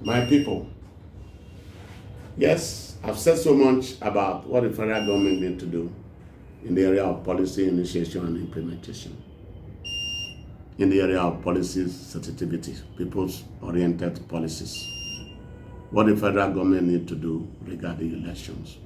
My people, yes, I've said so much about what the federal government need to do in the area of policy initiation and implementation, in the area of policy sensitivity, people's oriented policies, what the federal government need to do regarding elections.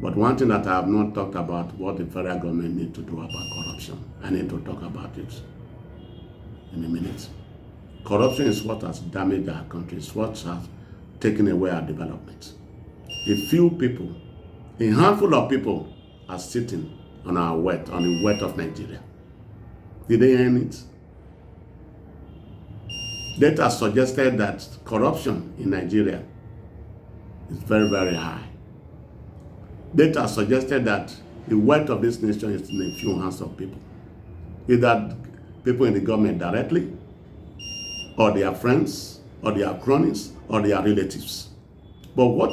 But one thing that I have not talked about, what the federal government need to do about corruption. I need to talk about it in a minute. Corruption is what has damaged our country. It's what has taken away our development. A few people, a handful of people are sitting on our wealth, on the wealth of Nigeria. Did they earn it? Data suggested that corruption in Nigeria is very, very high. Data suggested that the wealth of this nation is in a few hands of people. Either people in the government directly, or their friends, or their cronies, or their relatives. But what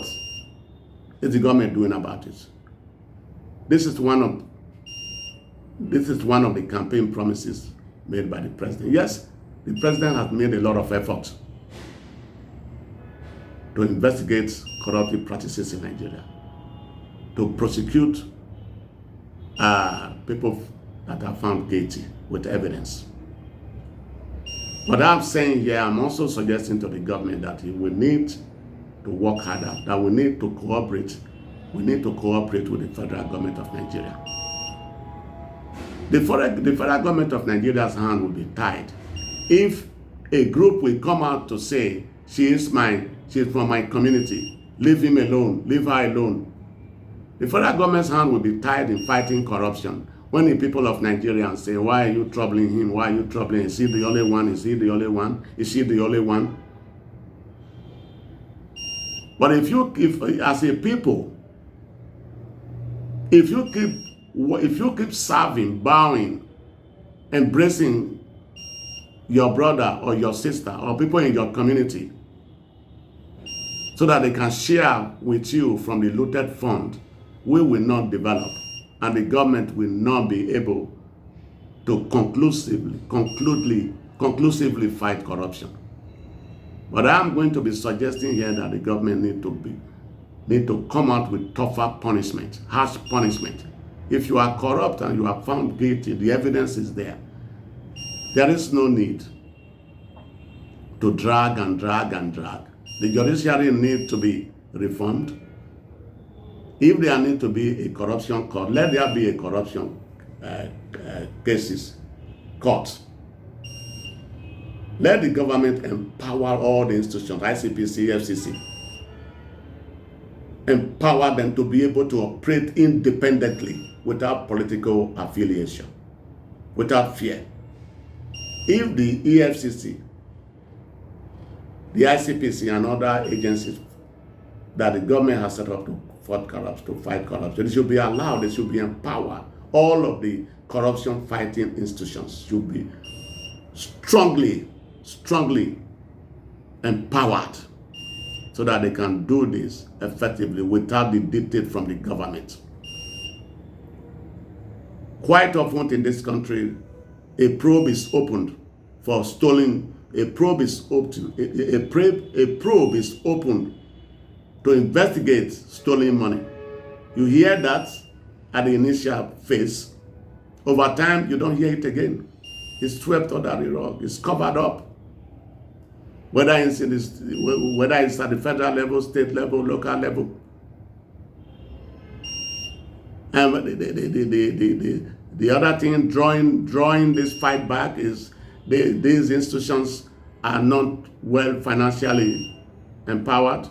is the government doing about it? This is one of the campaign promises made by the president. Yes, the president has made a lot of effort to investigate corruptive practices in Nigeria, to prosecute people that are found guilty with evidence. But I'm saying here, I'm also suggesting to the government that we need to work harder, that we need to cooperate. We need to cooperate with the federal government of Nigeria. The federal government of Nigeria's hand will be tied if a group will come out to say, she's from my community, leave him alone, leave her alone. The federal government's hand will be tied in fighting corruption. When the people of Nigeria say, why are you troubling him? Why are you troubling him? Is he the only one? Is he the only one? Is she the only one? But if as a people, if you keep serving, bowing, embracing your brother or your sister or people in your community so that they can share with you from the looted fund, we will not develop, and the government will not be able to conclusively fight corruption. But I'm going to be suggesting here that the government need to come out with tougher punishment, harsh punishment. If you are corrupt and you are found guilty, the evidence is there. There is no need to drag and drag and drag. The judiciary needs to be reformed. If there need to be a corruption court, let there be a corruption cases court. Let the government empower all the institutions, ICPC, FCC, empower them to be able to operate independently without political affiliation, without fear. If the EFCC, the ICPC, and other agencies that the government has set up to fight corruption, they should be allowed, they should be empowered. All of the corruption fighting institutions should be strongly empowered so that they can do this effectively without the dictate from the government. Quite often in this country, a probe is opened for stolen. A probe is opened to investigate stolen money. You hear that at the initial phase. Over time, you don't hear it again. It's swept under the rug. It's covered up. Whether it's at the federal level, state level, local level. And the other thing drawing this fight back is these institutions are not well financially empowered.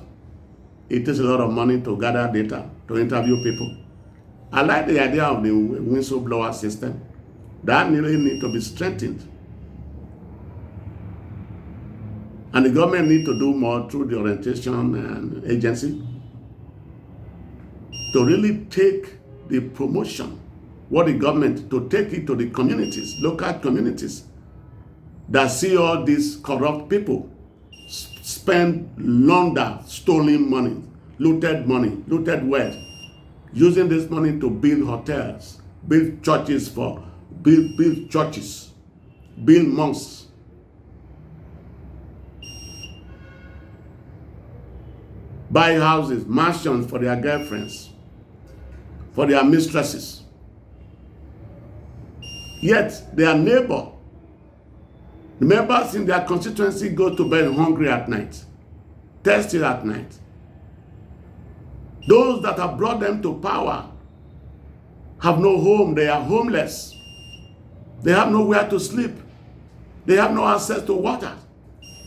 It takes a lot of money to gather data, to interview people. I like the idea of the whistleblower system. That really needs to be strengthened. And the government needs to do more through the orientation and agency to really take the promotion, what the government, to take it to the communities, local communities that see all these corrupt people spend launder stolen money, looted wealth, using this money to build hotels, build churches, build mosques, buy houses, mansions for their girlfriends, for their mistresses. Yet their neighbor, the members in their constituency go to bed hungry at night, thirsty at night. Those that have brought them to power have no home. They are homeless. They have nowhere to sleep. They have no access to water,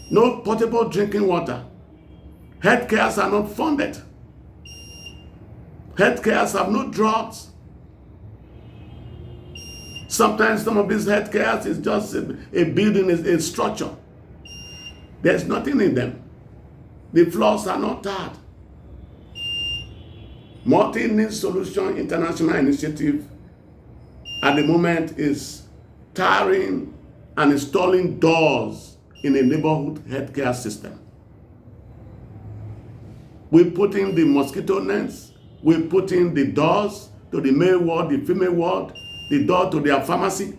no potable drinking water. Health cares are not funded. Health cares have no drugs. Sometimes some of these health cares is just a building, a structure. There's nothing in them. The floors are not tarred. Multi-Need Solution International Initiative at the moment is tarring and installing doors in a neighborhood healthcare system. We put in the mosquito nets, we put in the doors to the male ward, the female ward, the door to their pharmacy.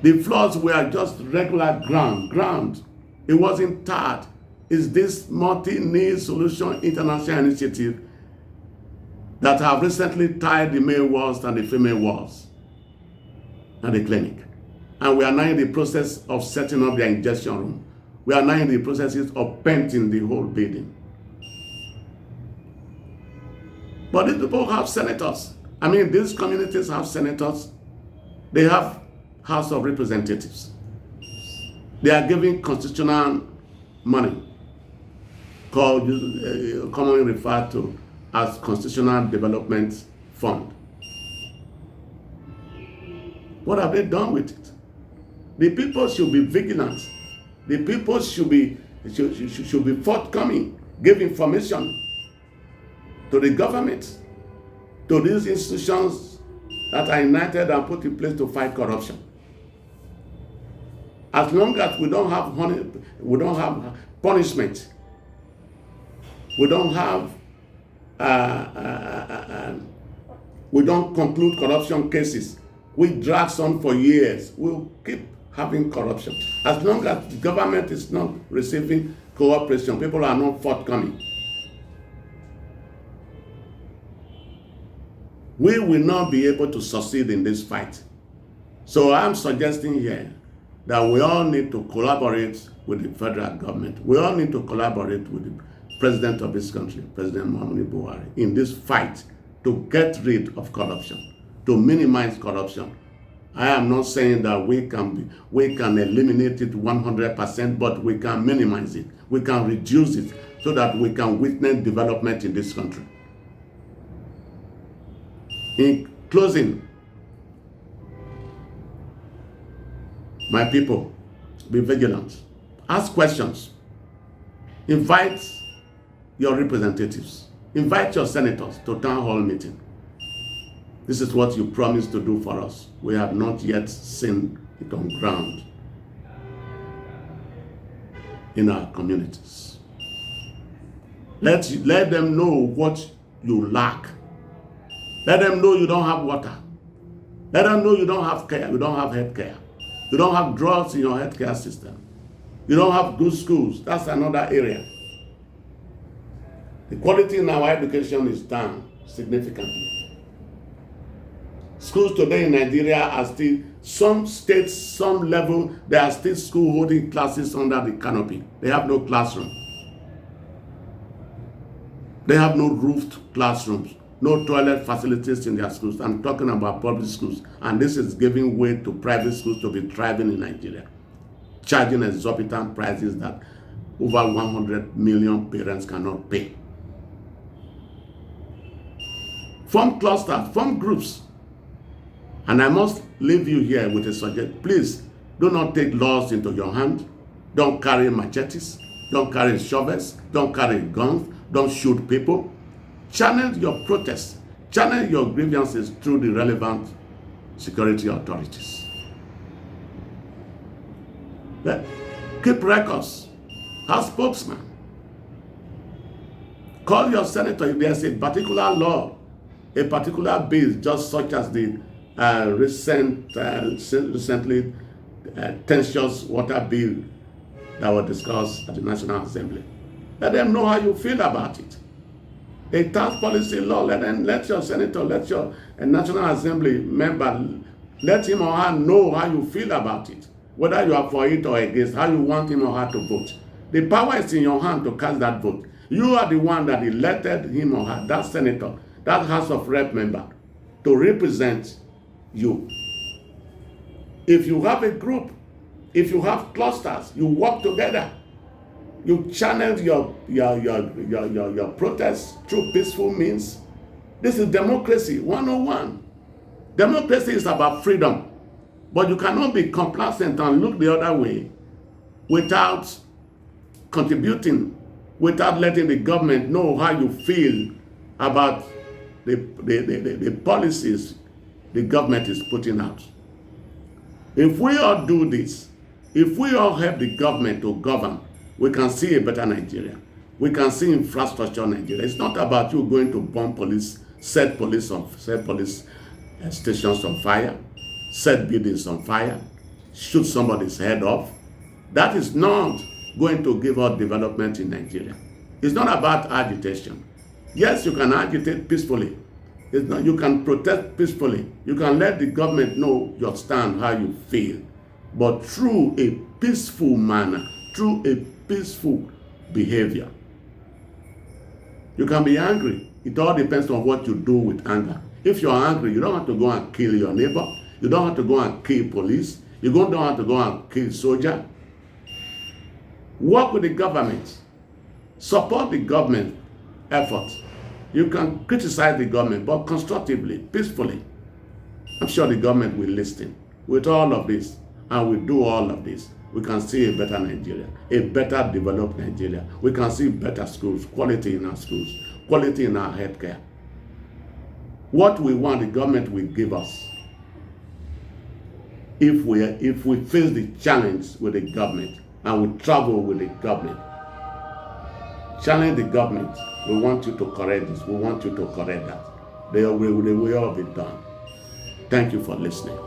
The floors were just regular ground. It wasn't tarred. It's this Multi-Need Solution International Initiative that have recently tied the male walls and the female walls at the clinic. And we are now in the process of setting up their injection room. We are now in the processes of painting the whole building. But these people have senators. I mean, these communities have senators. They have House of Representatives. They are giving constitutional money, called commonly referred to as Constitutional Development Fund. What have they done with it? The people should be vigilant. The people should be forthcoming, give information to the government, to these institutions that are united and put in place to fight corruption. As long as we don't have punishment, we don't have we don't conclude corruption cases, we drag on for years, we'll keep having corruption. As long as the government is not receiving cooperation, people are not forthcoming, we will not be able to succeed in this fight. So I'm suggesting here that we all need to collaborate with the federal government. We all need to collaborate with the president of this country, President Muhammadu Buhari, in this fight to get rid of corruption, to minimize corruption. I am not saying that we can eliminate it 100%, but we can minimize it. We can reduce it so that we can witness development in this country. In closing, my people, be vigilant. Ask questions. Invite your representatives. Invite your senators to town hall meeting. This is what you promised to do for us. We have not yet seen it on ground in our communities. Let them know what you lack. Let them know you don't have water. Let them know you don't have care, you don't have health care. You don't have drugs in your healthcare system. You don't have good schools. That's another area. The quality in our education is down significantly. Schools today in Nigeria are still, some states, some level, there are still schools holding classes under the canopy. They have no classroom. They have no roofed classrooms, no toilet facilities in their schools. I'm talking about public schools. And this is giving way to private schools to be thriving in Nigeria, charging exorbitant prices that over 100 million parents cannot pay. Form clusters, form groups. And I must leave you here with a suggestion. Please, do not take laws into your hand. Don't carry machetes. Don't carry shovels. Don't carry guns. Don't shoot people. Channel your protests. Channel your grievances through the relevant security authorities. Keep records. Have spokesman. Call your senator if there's a particular law, a particular bill, just such as the recently tensions water bill that was discussed at the National Assembly. Let them know how you feel about it. A tax policy law, let your senator, let your National Assembly member, let him or her know how you feel about it. Whether you are for it or against, how you want him or her to vote. The power is in your hand to cast that vote. You are the one that elected him or her, that senator, that House of Rep member, to represent you. If you have a group, if you have clusters, you work together. You channel your protests through peaceful means. This is democracy 101. Democracy is about freedom. But you cannot be complacent and look the other way without contributing, without letting the government know how you feel about the policies the government is putting out. If we all do this, if we all help the government to govern, we can see a better Nigeria. We can see infrastructure in Nigeria. It's not about you going to bomb police, set police stations on fire, set buildings on fire, shoot somebody's head off. That is not going to give us development in Nigeria. It's not about agitation. Yes, you can agitate peacefully. It's not, you can protest peacefully. You can let the government know your stand, how you feel. But through a peaceful manner, through a peaceful behavior. You can be angry. It all depends on what you do with anger. If you're angry, you don't have to go and kill your neighbor. You don't have to go and kill police. You don't have to go and kill soldier. Work with the government. Support the government efforts. You can criticize the government, but constructively, peacefully. I'm sure the government will listen. With all of this, and we do all of this, we can see a better Nigeria, a better developed Nigeria. We can see better schools, quality in our schools, quality in our healthcare. What we want, the government will give us. If we face the challenge with the government and we travel with the government, challenge the government. We want you to correct this. We want you to correct that. They will all be done. Thank you for listening.